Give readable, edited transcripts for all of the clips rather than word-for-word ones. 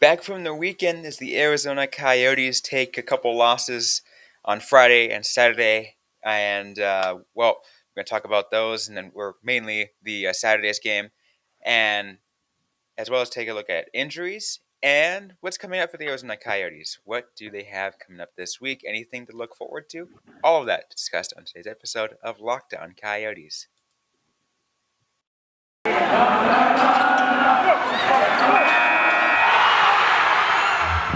Back from the weekend as the Arizona Coyotes take a couple losses on Friday and Saturday. And, we're going to talk about those, and then we're mainly the Saturday's game, and as well as take a look at injuries and what's coming up for the Arizona Coyotes. What do they have coming up this week? Anything to look forward to? All of that discussed on today's episode of Locked On Coyotes.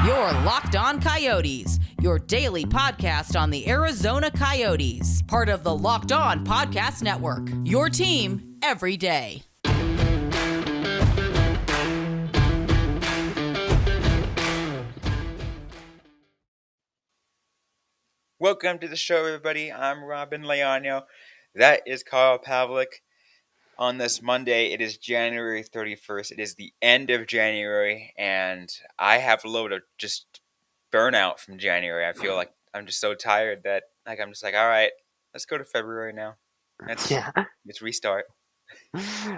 You're Locked On Coyotes, your daily podcast on the Arizona Coyotes, part of the Locked On Podcast Network, your team every day. Welcome to the show, everybody. I'm Robyn Leano. That is Carl Pavlik. On this Monday, it is January 31st. It is the end of January, and I have a load of just burnout from January. I feel like I'm just so tired that I'm just like, all right, let's go to February now. Let's restart.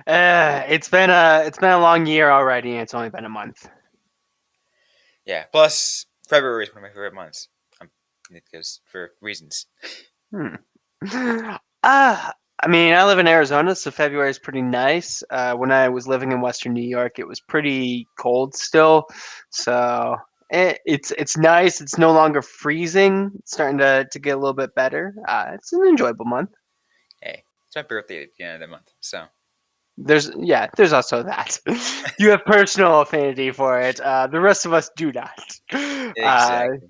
It's been a long year already, and it's only been a month. Yeah. Plus, February is one of my favorite months. Because for reasons. I mean, I live in Arizona, so February is pretty nice. When I was living in Western New York, it was pretty cold still, so it's nice. It's no longer freezing. It's starting to get a little bit better. It's an enjoyable month. Hey, it's my birthday at the end of the month, so. There's also that. You have personal affinity for it. The rest of us do not. Exactly.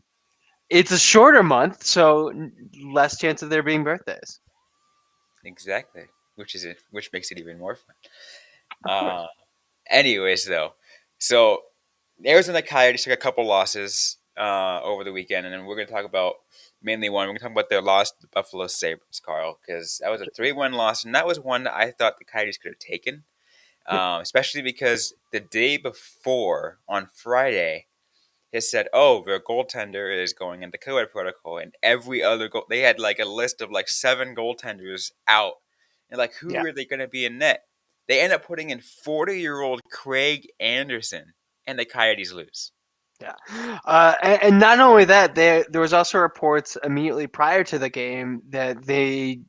It's a shorter month, so less chance of there being birthdays. Exactly, which makes it even more fun. Anyways, though, so the Arizona Coyotes took a couple losses over the weekend, and then we're going to talk about mainly one. We're going to talk about their loss to the Buffalo Sabres, Carl, because that was a 3-1 loss, and that was one that I thought the Coyotes could have taken, especially because the day before, on Friday, it said, oh, their goaltender is going into COVID protocol, and every other they had like a list of like 7 goaltenders out, and like who are they going to be in net? They end up putting in 40-year-old Craig Anderson, and the Coyotes lose. Yeah, and not only that, there was also reports immediately prior to the game that they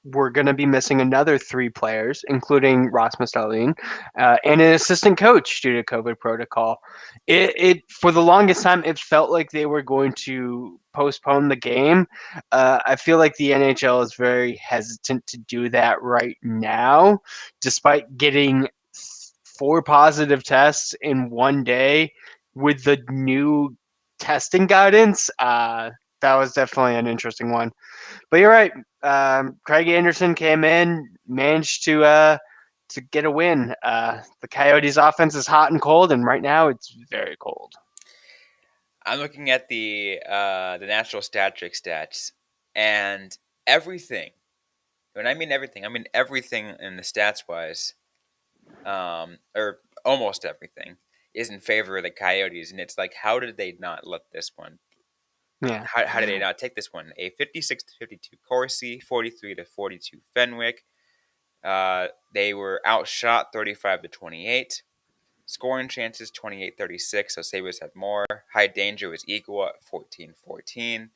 were going to be missing another 3 players, including Rasmus Dahlin, and an assistant coach due to COVID protocol. It for the longest time, it felt like they were going to postpone the game. I feel like the NHL is very hesitant to do that right now, despite getting 4 positive tests in one day with the new testing guidance. That was definitely an interesting one. But you're right. Craig Anderson came in, managed to get a win. The Coyotes' offense is hot and cold, and right now it's very cold. I'm looking at the National Stats, and everything. When I mean everything, I mean everything in the stats wise, or almost everything, is in favor of the Coyotes, and it's like, how did they not let this one? Yeah. How did they not take this one? A 56-52 Corsi, 43-42 Fenwick. They were outshot 35-28. Scoring chances 28-36, so Sabres had more. High danger was equal at 14-14.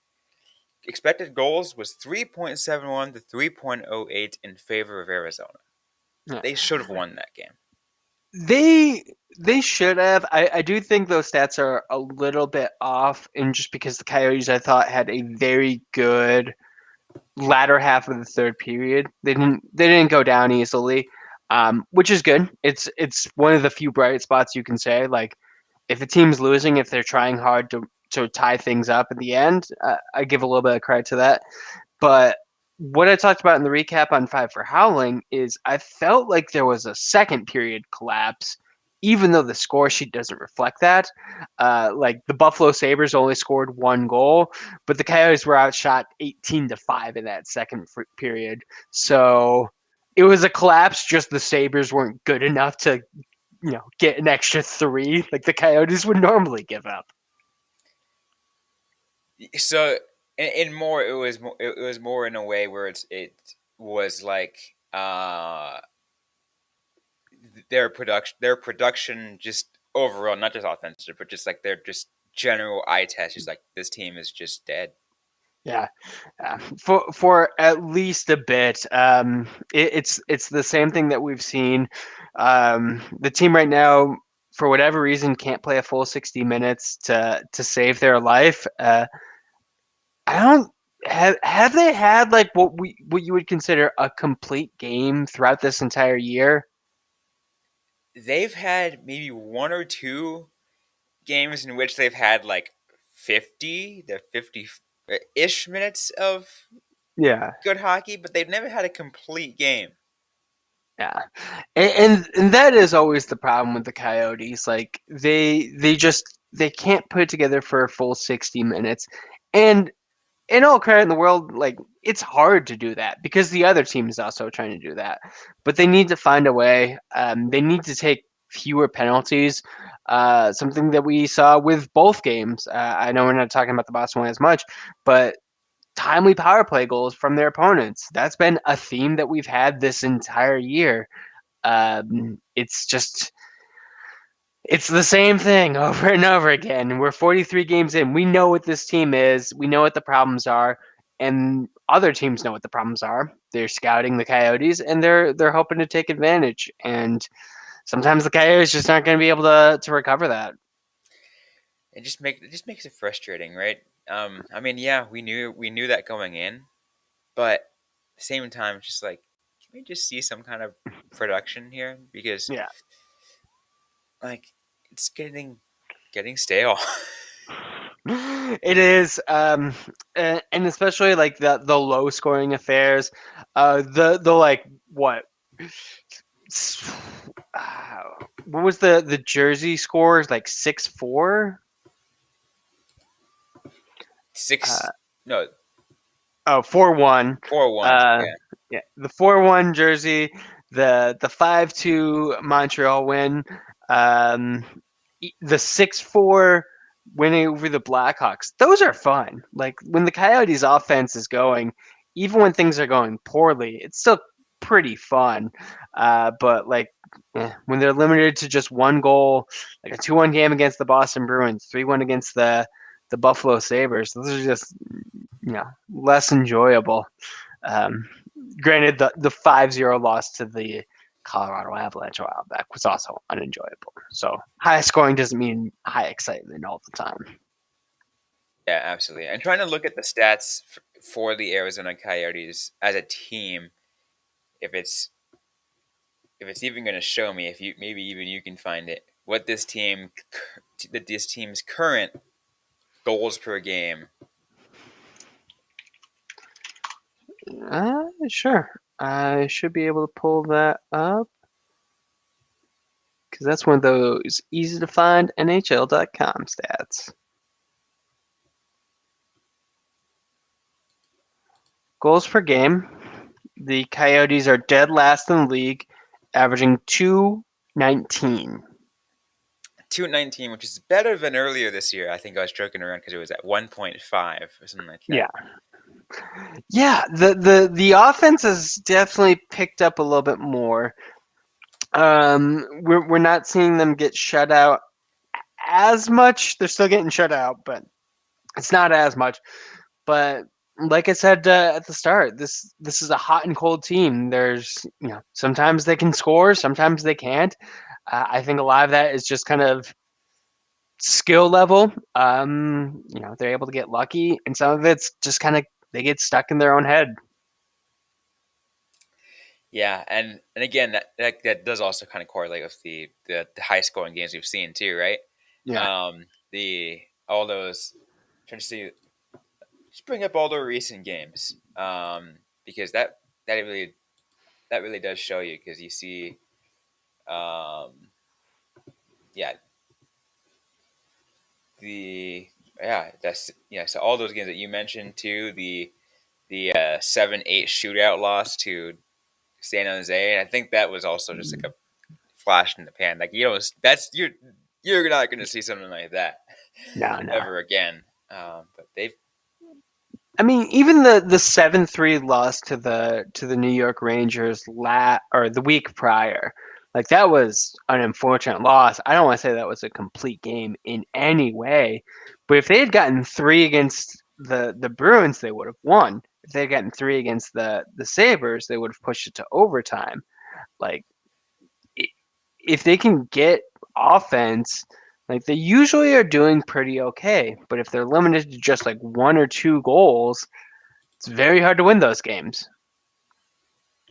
Expected goals was 3.71 to 3.08 in favor of Arizona. Yeah. They should have won that game. They should have. I do think those stats are a little bit off, and just because the Coyotes, I thought, had a very good latter half of the third period. They didn't go down easily, which is good. It's one of the few bright spots you can say. Like, if a team's losing, if they're trying hard to tie things up at the end, I give a little bit of credit to that. But what I talked about in the recap on Five for Howling is I felt like there was a second period collapse, even though the score sheet doesn't reflect that. Like the Buffalo Sabres only scored 1 goal, but the Coyotes were outshot 18-5 in that second period. So it was a collapse. Just the Sabres weren't good enough to, get an extra 3 like the Coyotes would normally give up. So, in more, it was more in a way where it was like their production just overall, not just offensive, but just like their just general eye test. Just like this team is just dead. Yeah, for at least a bit. It's the same thing that we've seen. The team right now, for whatever reason, can't play a full 60 minutes to save their life. I don't have they had like what you would consider a complete game throughout this entire year? They've had maybe one or two games in which they've had like 50 ish minutes of Yeah, good hockey, but they've never had a complete game. yeah, and that is always the problem with the Coyotes. Like they just they can't put it together for a full 60 minutes, and in all credit in the world, like it's hard to do that because the other team is also trying to do that. But they need to find a way. They need to take fewer penalties. Something that we saw with both games. I know we're not talking about the Boston one as much, but timely power play goals from their opponents. That's been a theme that we've had this entire year. It's just it's the same thing over and over again. We're 43 games in. We know what this team is. We know what the problems are, and other teams know what the problems are. They're scouting the Coyotes, and they're hoping to take advantage. And sometimes the Coyotes just aren't going to be able to recover that. It just makes it frustrating, right? I mean, yeah, we knew that going in, but at the same time, it's just like, can we just see some kind of production here? Because Yeah. like it's getting stale. It is, and especially like the low scoring affairs, the like uh, what was the Jersey scores like 6-4? Uh, Six, no, oh, 4-1. 4-1. Uh, Yeah, yeah, the 4-1 Jersey, the 5-2 Montreal win, um, the 6-4 winning over the Blackhawks. Those are fun. Like when the Coyotes' offense is going, even when things are going poorly, it's still pretty fun. But like when they're limited to just one goal, like a 2-1 game against the Boston Bruins, 3-1 against the Buffalo Sabres, those are just less enjoyable. Um, Granted, the 5-0 loss to the Colorado Avalanche a while back was also unenjoyable. So high scoring doesn't mean high excitement all the time. yeah, absolutely. I'm trying to look at the stats for the Arizona Coyotes as a team. If it's if it's even going to show me, if you maybe even you can find it, what this team's current goals per game. Sure. I should be able to pull that up because that's one of those easy to find NHL.com stats. Goals per game. The Coyotes are dead last in the league, averaging 219. 219, which is better than earlier this year. I think I was joking around because it was at 1.5 or something like Yeah. that. Yeah, the offense has definitely picked up a little bit more. We're not seeing them get shut out as much. They're still getting shut out, but it's not as much. But like I said at the start, this is a hot and cold team. There's sometimes they can score, sometimes they can't. I think a lot of that is just kind of skill level. They're able to get lucky, and some of it's just kind of they get stuck in their own head. Yeah, and again, that does also kind of correlate with the high scoring games we've seen too, right? Yeah. The all those trying to see just bring up all the recent games, because that really does show you because you see, um, yeah, the that's yeah. So all those games that you mentioned too, the 7-8 shootout loss to San Jose, and I think that was also just like a flash in the pan. Like that's you're not going to see something like that No, no. ever again. But they've I mean, even the 7-3 loss to the New York Rangers or the week prior. Like that was an unfortunate loss. I don't want to say that was a complete game in any way, but if they had gotten three against the Bruins, they would have won. If they had gotten three against the Sabres, they would have pushed it to overtime. Like if they can get offense, like they usually are doing pretty okay. But if they're limited to just like one or two goals, it's very hard to win those games.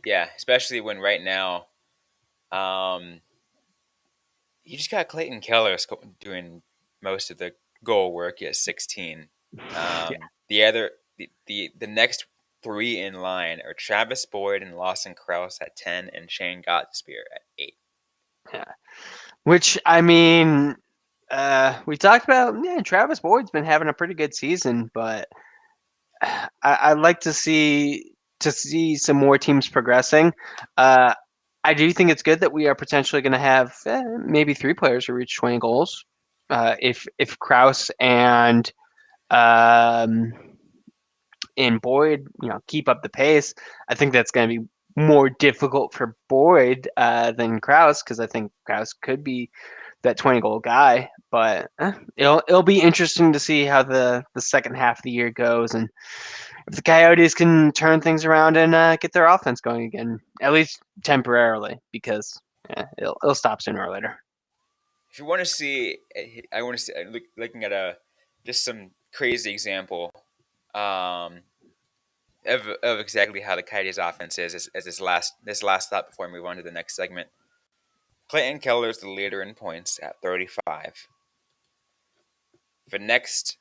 Yeah, especially when right now, um, you just got Clayton Keller doing most of the goal work at 16. Yeah. The next three in line are Travis Boyd and Lawson Krause at 10 and Shane Gottspear at 8. Yeah. Which I mean, we talked about. Yeah, Travis Boyd's been having a pretty good season, but I'd like to see some more teams progressing. Uh, I do think it's good that we are potentially going to have maybe three players who reach 20 goals. If Kraus um, and Boyd, keep up the pace, I think that's going to be more difficult for Boyd than Kraus because I think Kraus could be that 20 goal guy. But it'll be interesting to see how the second half of the year goes and if the Coyotes can turn things around and get their offense going again, at least temporarily, because it'll stop sooner or later. If you want to see, I want to see looking at a just some crazy example um, of exactly how the Coyotes offense is as this last thought before we move on to the next segment. Clayton Keller is the leader in points at 35. For next,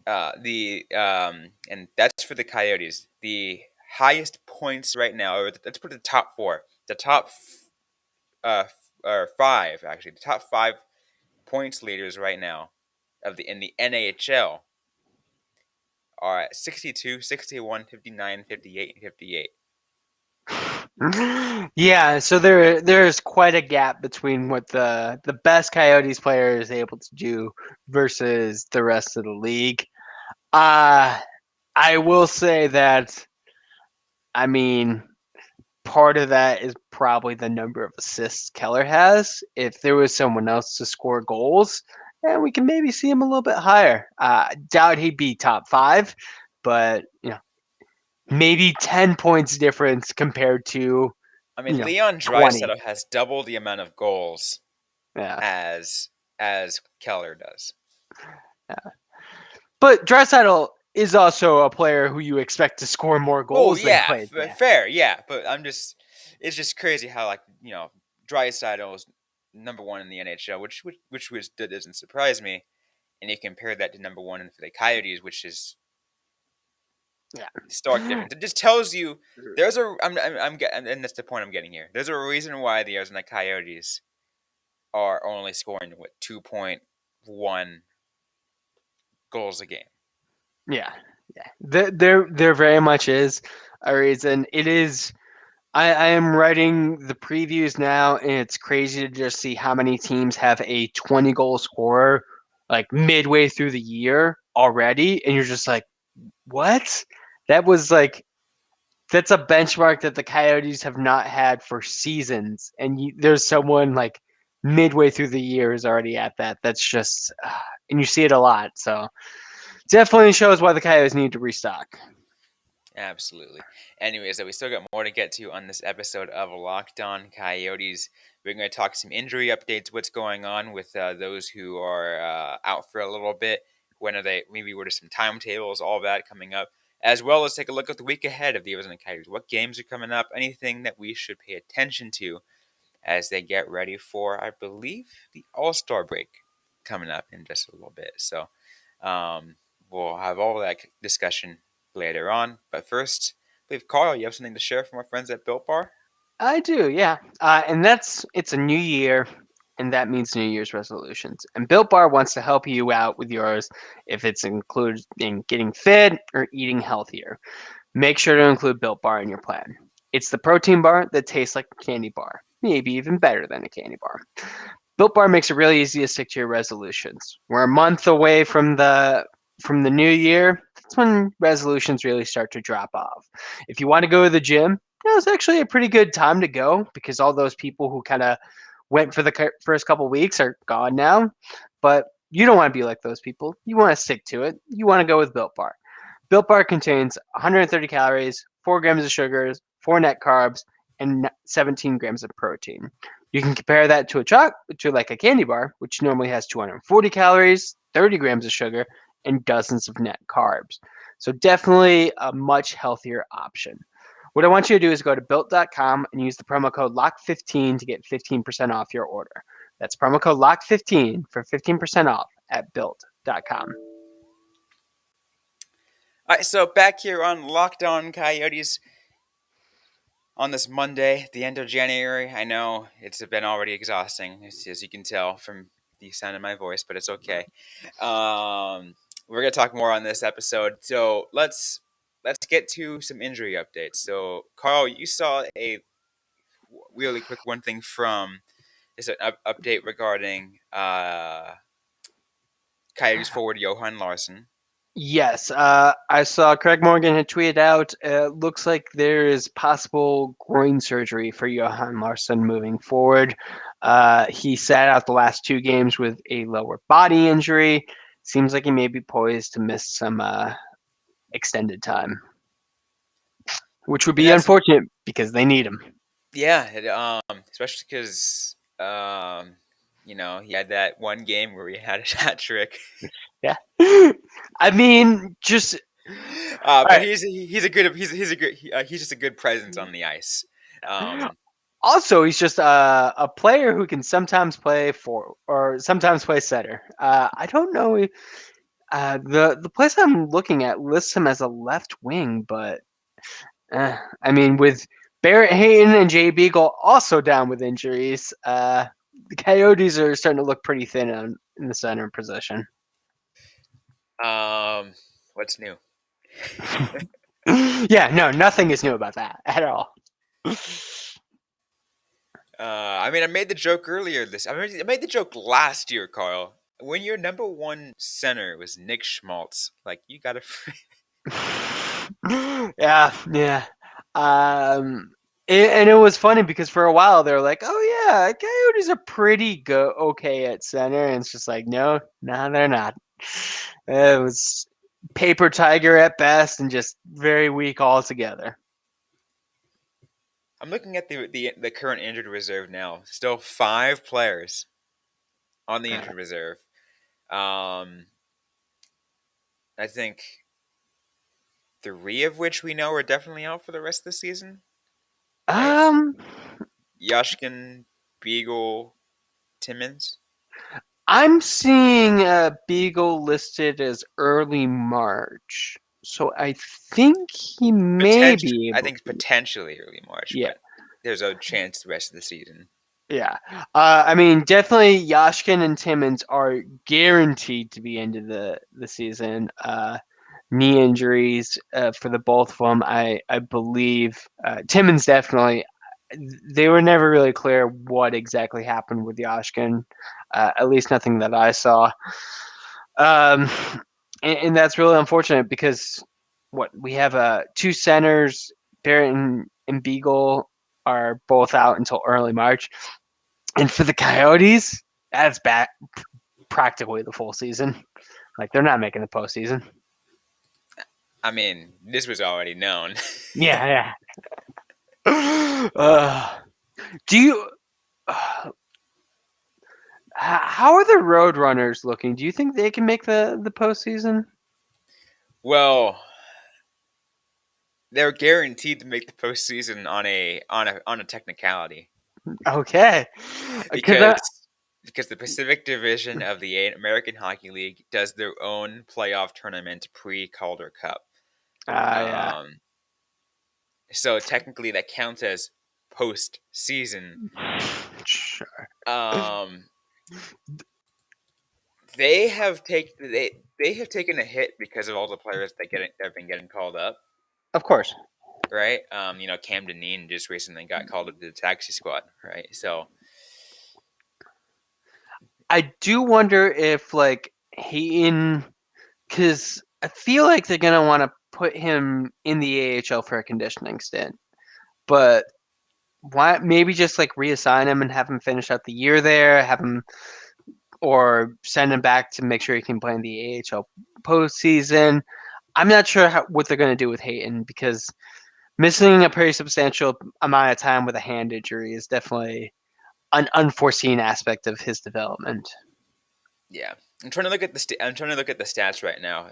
and that's for the Coyotes. The highest points right now, or let's put the top four. The top or five actually. The top 5 points leaders right now in the NHL are at 62, 61, 59, 58, and 58. Yeah, so there's quite a gap between what the best Coyotes player is able to do versus the rest of the league. Uh I will say that I mean part of that is probably the number of assists Keller has. If there was someone else to score goals, and we can maybe see him a little bit higher. Doubt he'd be top five, but maybe 10 points difference compared to I mean, Leon 20. Draisaitl has double the amount of goals Yeah. as Keller does. Yeah. But Draisaitl is also a player who you expect to score more Oh goals than yeah, Clayton. Yeah. fair, yeah. But it's just crazy how Draisaitl is number one in the NHL, that doesn't surprise me. And you compare that to number one for the Coyotes, which is stark Yeah. difference. It just tells you there's a I'm getting, and that's the point I'm getting here. There's a reason why the Arizona Coyotes are only scoring 2.1 goals a game. Yeah. Yeah. There very much is a reason. It is I am writing the previews now, and it's crazy to just see how many teams have a 20 goal scorer like midway through the year already, and you're just like, what? That was like that's a benchmark that the Coyotes have not had for seasons, and there's someone like midway through the year is already at that. That's just, and you see it a lot. So definitely shows why the Coyotes need to restock. Absolutely. Anyways, we still got more to get to on this episode of Locked On Coyotes. We're going to talk some injury updates, what's going on with those who are out for a little bit, when are they, maybe what are some timetables, all that coming up, as well as take a look at the week ahead of the Arizona Coyotes. What games are coming up, anything that we should pay attention to as they get ready for, I believe, the All-Star break coming up in just a little bit. So we'll have all that discussion later on. But first, I believe, Carl, you have something to share from our friends at Built Bar? I do, yeah. And it's a new year, and that means New Year's resolutions. And Built Bar wants to help you out with yours if it's included in getting fit or eating healthier. Make sure to include Built Bar in your plan. It's the protein bar that tastes like a candy bar, maybe even better than a candy bar. Built Bar makes it really easy to stick to your resolutions. We're a month away from the new year. That's when resolutions really start to drop off. If you want to go to the gym, It's actually a pretty good time to go because all those people who kind of went for the first couple weeks are gone now. But you don't want to be like those people. You want to stick to it. You want to go with Built Bar. Built Bar contains 130 calories, 4 grams of sugars, 4 net carbs, and 17 grams of protein. You can compare that to like a candy bar, which normally has 240 calories, 30 grams of sugar, and dozens of net carbs. So definitely a much healthier option. What I want you to do is go to built.com and use the promo code LOCK15 to get 15% off your order. That's promo code LOCK15 for 15% off at built.com. All right, so back here on Locked On Coyotes on this Monday, the end of January. I know it's been already exhausting, as you can tell from the sound of my voice, but it's okay. We're gonna talk more on this episode. So let's get to some injury updates. So Carl, you saw a really quick one thing from this an update regarding Coyotes forward Johann Larsen. Yes, I saw Craig Morgan had tweeted out. Looks like there is possible groin surgery for Johann Larsen moving forward. He sat out the last 2 games with a lower body injury. Seems like he may be poised to miss some extended time, which would And be that's unfortunate because they need him. especially because he had that one game where he had a hat trick. Yeah, I mean, just all But right. he's just a good presence on the ice. Um, Also, he's just a player who can sometimes play for or sometimes play center. I don't know. The place I'm looking at lists him as a left wing, but I mean, with Barrett Hayton and Jay Beagle also down with injuries, the Coyotes are starting to look pretty thin in the center position. what's new? Yeah, no, nothing is new about that at all. I mean, I made the joke earlier. I made the joke last year, Carl. When your number one center was Nick Schmaltz, like you gotta. Yeah, yeah. And it was funny because for a while they were like, "Oh yeah, Coyotes are pretty okay at center," and it's just like, no, they're not. It was paper tiger at best, and just very weak altogether. I'm looking at the current injured reserve now. Still 5 players on the injured reserve. Um, I think 3 of which we know are definitely out for the rest of the season. Right? Um, Yashkin, Beagle, Timmins. I'm seeing Beagle listed as early March, so I think he may be I able. think potentially early March, Yeah. but there's a chance the rest of the season. Yeah. I mean, definitely Yashkin and Timmins are guaranteed to be into the season. Knee injuries for the both of them, I believe. Timmins definitely. They were never really clear what exactly happened with Yashkin, at least nothing that I saw. Um, and that's really unfortunate because what we have 2 centers, Barrett and Beagle are both out until early March. And for the Coyotes, that's back practically the full season. Like they're not making the postseason. I mean, this was already known. Yeah, yeah. Do you? How are the Roadrunners looking? Do you think they can make the postseason? Well, they're guaranteed to make the postseason on a technicality Okay, because because the Pacific Division of the American Hockey League does their own playoff tournament pre-Calder Cup. yeah, Um, so technically that counts as postseason. sure. Um, they have taken a hit because of all the players that have been getting called up, Of course. right? Cam Dineen just recently got called up to the taxi squad, right? So I do wonder if like Hayden, because I feel like they're gonna want to put him in the AHL for a conditioning stint. but why maybe just like reassign him and have him finish out the year there, have him or send him back to make sure he can play in the AHL postseason. I'm not sure what they're going to do with Hayton because missing a pretty substantial amount of time with a hand injury is definitely an unforeseen aspect of his development. Yeah, I'm trying to look at the stats right now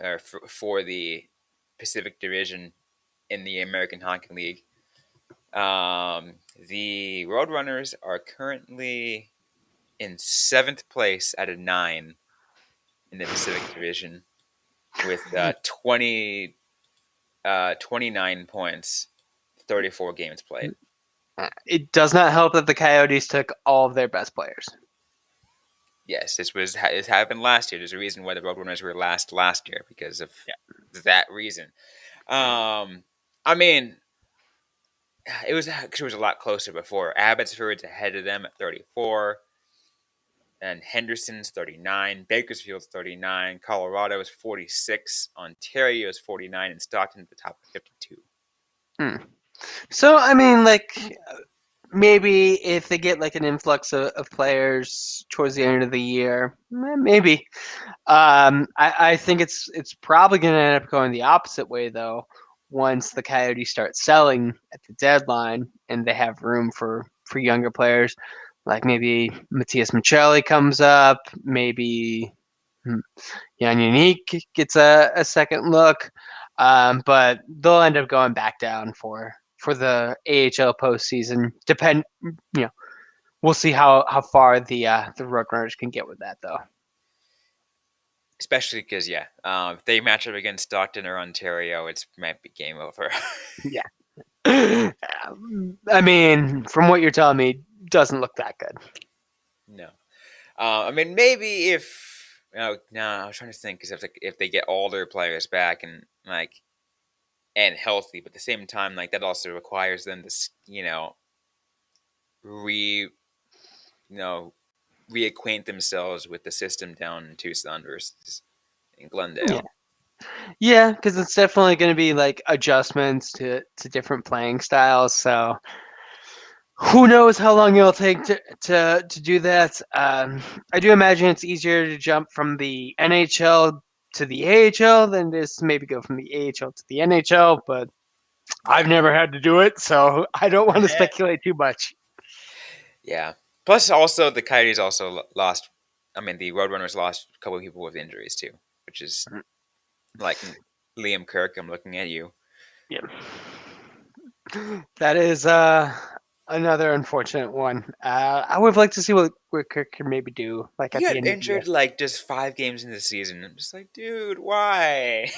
for the Pacific Division in the American Hockey League. The Roadrunners are currently in 7th place out of 9 in the Pacific Division with 29 points, 34 games played. It does not help that the Coyotes took all of their best players. Yes, this happened last year. There's a reason why the Roadrunners were last year because of that reason. I mean, it was a lot closer before. Abbotsford's ahead of them at 34, and Henderson's 39, Bakersfield's 39, Colorado is 46, Ontario is 49, and Stockton at the top of 52. So I mean, like maybe if they get like an influx of players towards the end of the year, maybe. I think it's probably going to end up going the opposite way though. Once the Coyotes start selling at the deadline and they have room for younger players, like maybe Matthias Michelli comes up, maybe Jan Unique gets a second look, but they'll end up going back down for the AHL postseason. We'll see how far the Roadrunners can get with that though. Especially because, if they match up against Stockton or Ontario, it might be game over. Yeah. I mean, from what you're telling me, doesn't look that good. No. I mean, maybe if no, I was trying to think because if they get all their players back and healthy, but at the same time, like that also requires them to re reacquaint themselves with the system down in Tucson versus in Glendale. Yeah, because it's definitely going to be like adjustments to different playing styles. So who knows how long it'll take to do that. I do imagine it's easier to jump from the NHL to the AHL than it is to maybe go from the AHL to the NHL, but I've never had to do it, so I don't want to speculate too much. Yeah. Plus, also the Coyotes also lost. I mean, the Roadrunners lost a couple of people with injuries too, which is like Liam Kirk. I'm looking at you. Yeah, that is another unfortunate one. I would like to see what Kirk can maybe do, like He at the got end of the year. injured like just 5 games into the season. I'm just like, dude, why?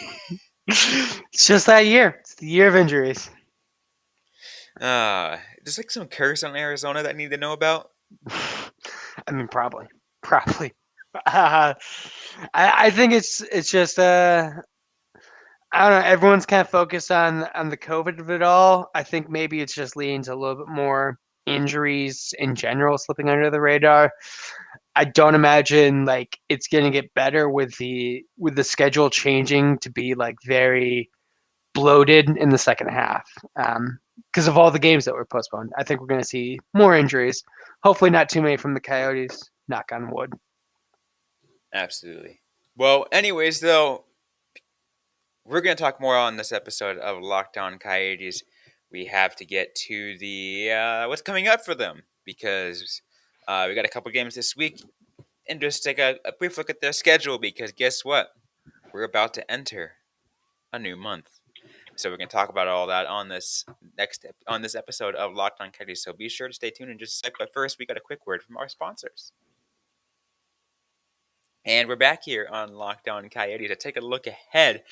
It's just that year. It's the year of injuries. There's like some curse on Arizona that I need to know about. I mean, probably. I think it's just I don't know. Everyone's kind of focused on the COVID of it all. I think maybe it's just leading to a little bit more injuries in general slipping under the radar. I don't imagine like it's going to get better with the schedule changing to be like very bloated in the second half because of all the games that were postponed. I think we're going to see more injuries. Hopefully, not too many from the Coyotes. Knock on wood. Absolutely. Well, anyways, though, we're going to talk more on this episode of Locked On Coyotes. We have to get to the what's coming up for them because we got a couple games this week, and just take a brief look at their schedule because guess what? We're about to enter a new month. So we're going to talk about all that on this episode of Locked On Coyotes. So be sure to stay tuned in just a sec. But first, we got a quick word from our sponsors. And we're back here on Locked On Coyotes to take a look ahead.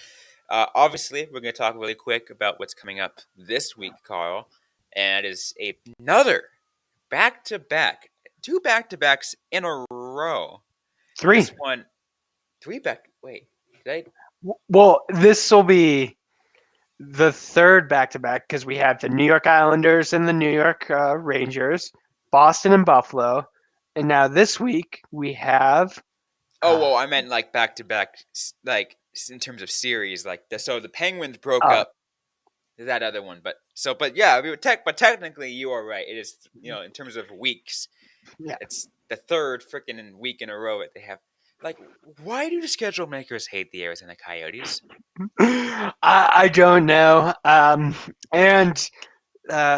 Obviously, we're going to talk really quick about what's coming up this week, Carl. And it is another back-to-back, 2 back-to-backs in a row. Three. This one, 3 back. Wait, did I? Well, this will be the third back-to-back because we have the New York Islanders and the New York Rangers, Boston and Buffalo, and now this week we have. Oh, well, I meant like back to back, like in terms of series. Like the Penguins broke up that other one. But yeah, I mean, but technically, you are right. It is, in terms of weeks, Yeah. it's the third freaking week in a row that they have. Like, why do the schedule makers hate the Arizona Coyotes? I don't know. And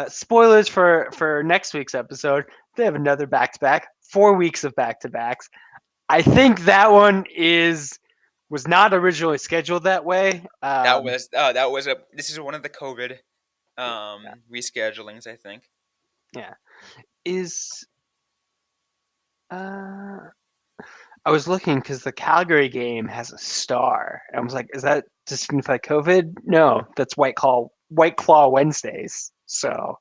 spoilers for next week's episode. They have another back to back. 4 weeks of back to backs. I think that one was not originally scheduled that way. This is one of the COVID reschedulings, I think. Yeah. Is uh I was looking because the Calgary game has a star. And I was like, is that to signify COVID? No, that's White Claw Wednesdays. So,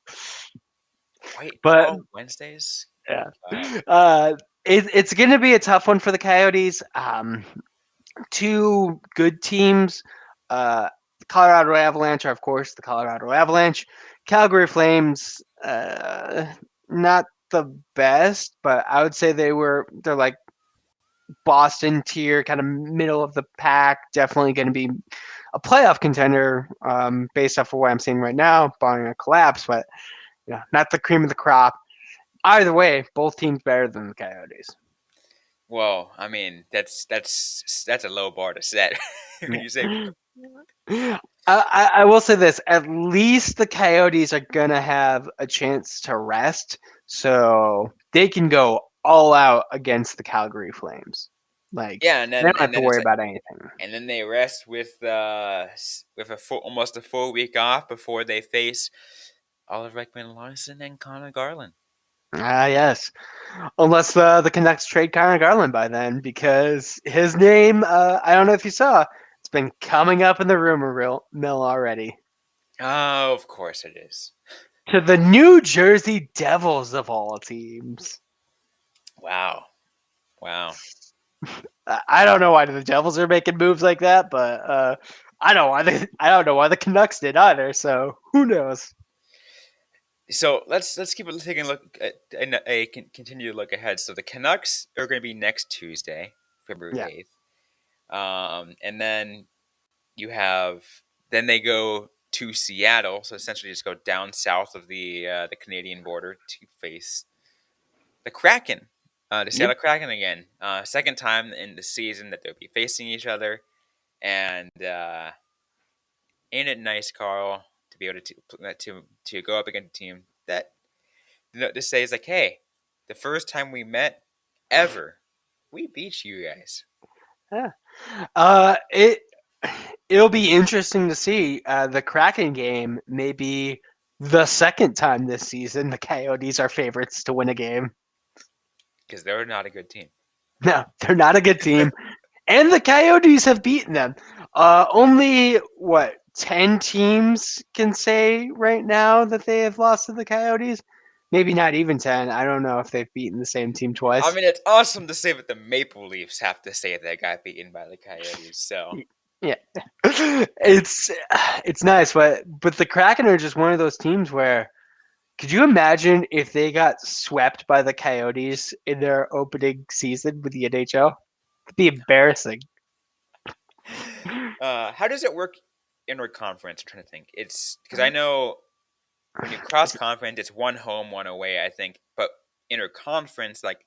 White but Claw Wednesdays. yeah, Wow. it's going to be a tough one for the Coyotes. Two good teams. Uh, Colorado Avalanche are, of course, the Colorado Avalanche. Calgary Flames, not the best, but I would say they're like Boston tier, kind of middle of the pack. Definitely going to be a playoff contender based off of what I'm seeing right now, barring a collapse, but not the cream of the crop. Either way, both teams better than the Coyotes. Well, I mean, that's a low bar to set when you say. I will say this: at least the Coyotes are gonna have a chance to rest, so they can go all out against the Calgary Flames. Like Yeah, they don't have to it's worry like, about anything. and then they rest with almost a full week off before they face Oliver Larsen and Connor Garland. Ah, yes. Unless the Canucks trade Connor Garland by then, because his name, I don't know if you saw, it's been coming up in the mill already. Oh, of course it is. To the New Jersey Devils of all teams. Wow, wow. I don't know why the Devils are making moves like that, but I don't know why the Canucks did either. So who knows? So let's keep taking a look at continue to look ahead. So the Canucks are going to be next Tuesday, February Yeah. 8th. And then you have then they go to Seattle, so essentially just go down south of the Canadian border to face the Kraken, the Yep. Seattle Kraken again. Second time in the season that they'll be facing each other, and ain't it nice, Carl, to be able to go up against a team that to say is like, hey, the first time we met ever, we beat you guys. Yeah. It it'll be interesting to see. The Kraken game may be the second time this season the Coyotes are favorites to win a game. Because they're not a good team. No, they're not a good team. And the Coyotes have beaten them. Only, what, 10 teams can say right now that they have lost to the Coyotes? Maybe not even 10. I don't know if they've beaten the same team I twice. mean, it's awesome to say that the Maple Leafs have to say they got beaten by the Coyotes. So Yeah. It's it's nice, but the Kraken are just one of those teams where could you imagine if they got swept by the Coyotes in their opening season with the NHL? It'd be embarrassing. how does it work interconference? I'm trying to think. It's because I know when you cross conference, it's one home, one away. I think, but interconference, like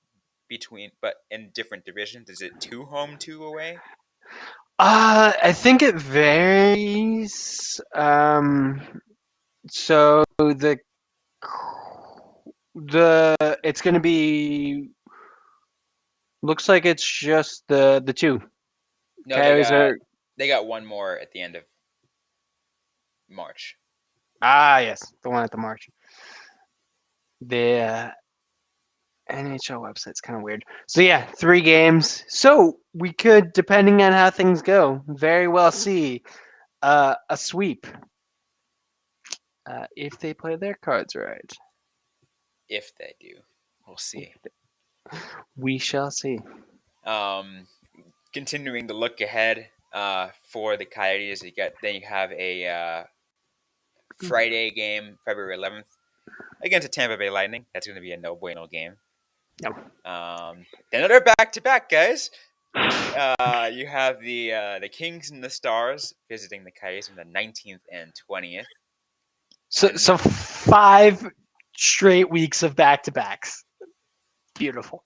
but in different divisions, is it two home, two away? I think it varies. So the it's going to be looks like it's just the two. No, Coyotes are they got one more at the end of March. yes, the one at the March. The NHL website's kind of weird. So yeah, 3 games. So we could, depending on how things go, very well see a sweep if they play their cards right. If they do, we'll see. We shall see. Um, Continuing to look ahead for the Coyotes, you have a Friday game, February 11th, against the Tampa Bay Lightning. That's going to be a no bueno game. No. Then another back to back, guys. You have the Kings and the Stars visiting the Coyotes on the 19th and 20th. So 5 straight weeks of back-to-backs. Beautiful.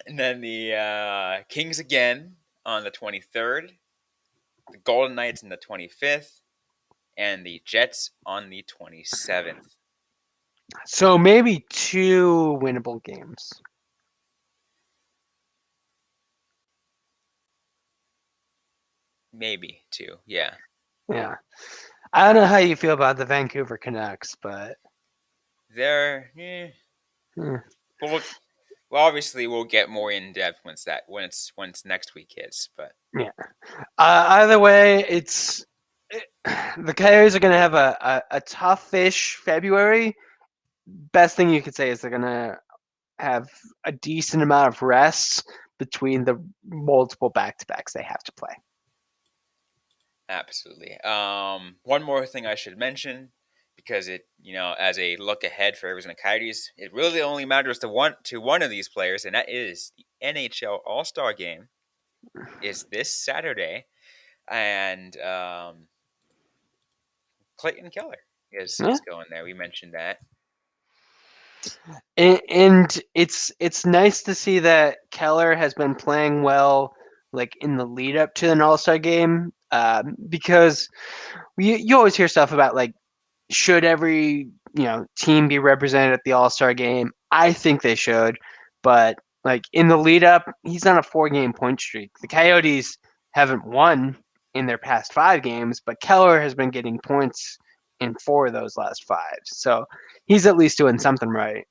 And then the Kings again on the 23rd, the Golden Knights on the 25th, and the Jets on the 27th. So maybe 2 winnable games. Maybe 2, yeah. Yeah. I don't know how you feel about the Vancouver Canucks, but They're, hmm. well, obviously we'll get more in depth once next week hits, but Yeah. Either way, the Coyotes are going to have a tough-ish February. Best thing you could say is they're going to have a decent amount of rests between the multiple back-to-backs they have to play. absolutely. One more thing I should mention, because it, as a look ahead for Arizona Coyotes, it really only matters to one of these players, and that is the NHL All-Star Game is this Saturday, and Clayton Keller Yeah. is going there. We mentioned that. And it's nice to see that Keller has been playing well, like in the lead up to an All Star game, because you always hear stuff about like should every team be represented at the All Star game? I think they should, but like in the lead up, he's on a 4-game point streak. The Coyotes haven't won in their past 5 games, but Keller has been getting points in 4 of those last 5. So he's at least doing something right.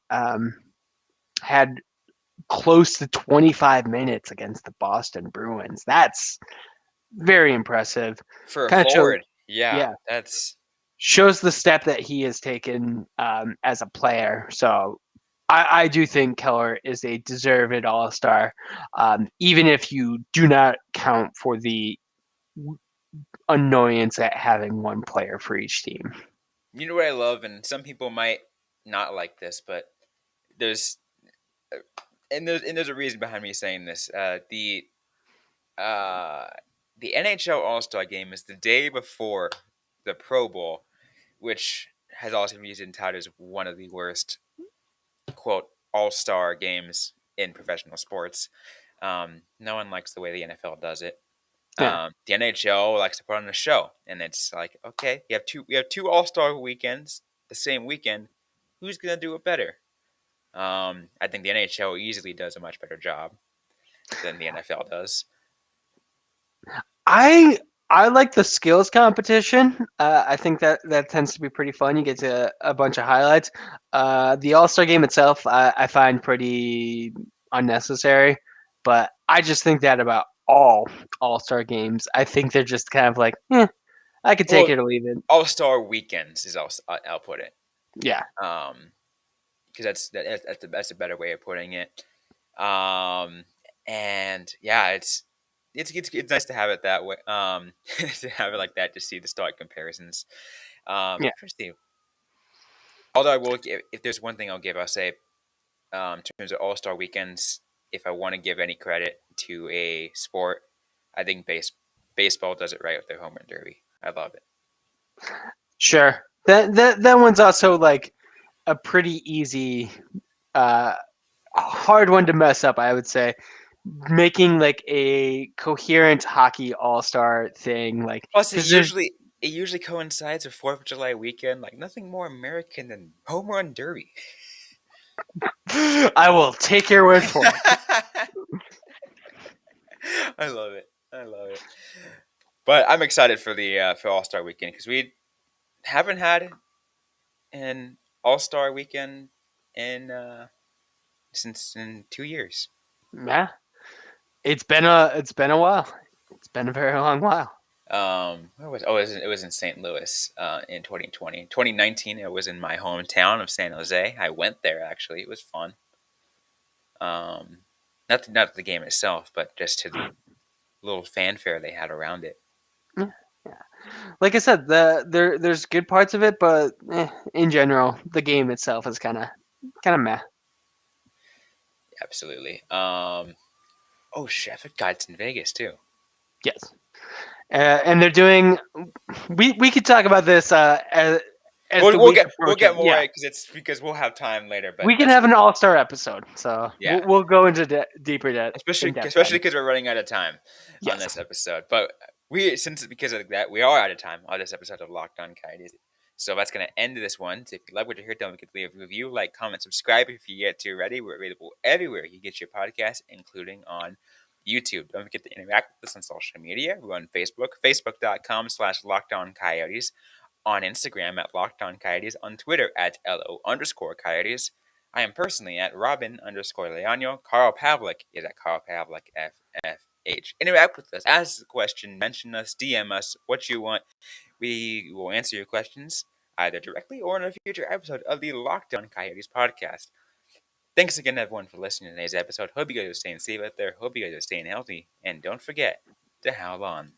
Had close to 25 minutes against the Boston Bruins. That's very impressive. For a Kind of shows, forward, yeah, yeah, that's shows the step that he has taken as a player. So I do think Keller is a deserved All Star, even if you do not count for the annoyance at having one player for each team. what I love, and some people might not like this, but there's there's a reason behind me saying this. Uh, the NHL All Star Game is the day before the Pro Bowl, which has also been used in touted as one of the worst quote All Star games in professional sports. No one likes the way the NFL does it. Yeah, The NHL likes to put on a show, and it's like, okay, we have two All Star weekends the same weekend. Who's gonna do it better? I think the NHL easily does a much better job than the NFL does. I I like the skills competition. I think that tends to be pretty fun. You get to a bunch of highlights. The All Star game itself, I find pretty unnecessary, but I just think that about all Star games. I think they're just kind of like, I could take Well, it or leave it. All Star weekends is also I'll put it. Yeah, Because that's a better way of putting it. Um, and yeah, it's nice to have it that way. To have it like that to see the stark comparisons. yeah, Interesting. Although I will give, if there's one thing I'll say, in terms of All Star weekends, if I want to give any credit to a sport, I think baseball does it right with their home run derby. I love it. sure. That one's also like a pretty easy, uh, hard one to mess up. I would say making like a coherent hockey all-star thing like Plus, because there's it usually coincides with Fourth of July weekend. Like nothing more American than home run derby. I will take your word for it. I love it. I love it. But I'm excited for the for All Star Weekend because we haven't had an All Star Weekend in since in 2 years. Yeah, it's been a while. It's been a very long while. Where was it was in St. Louis in 2020. 2019 it was in my hometown of San Jose. I went there actually. It was fun. Um, not the game itself, but just to the little fanfare they had around it. Yeah, yeah. Like I said, there's good parts of it, but in general, the game itself is kind of meh. Absolutely. Oh shit, I forgot it's in Vegas too. Yes, and they're doing. We could talk about this as We'll the we'll week get approaches. more Yeah, because we'll have time later. But we can that's have an all-star episode, so yeah. we'll go into deeper Especially in depth especially then. because we're running out of time on Yes. this episode. But because of that we are out of time on this episode of Locked On Coyotes. So that's going to end this one. So if you love what you heard, don't forget to leave a review, like, comment, subscribe if you get to already. We're available everywhere you get your podcast, including on YouTube. Don't forget to interact with us on social media. We're on Facebook, facebook.com/LockedOnCoyotes, on Instagram at Locked On Coyotes, on Twitter at LO_Coyotes. I am personally at Robyn_Leano. Carl Pavlik is at Carl Pavlik FFH. Interact with us, ask a question, mention us, DM us, what you want. We will answer your questions either directly or in a future episode of the Locked On Coyotes podcast. Thanks again, everyone, for listening to today's episode. Hope you guys are staying safe out there. Hope you guys are staying healthy. And don't forget to howl on.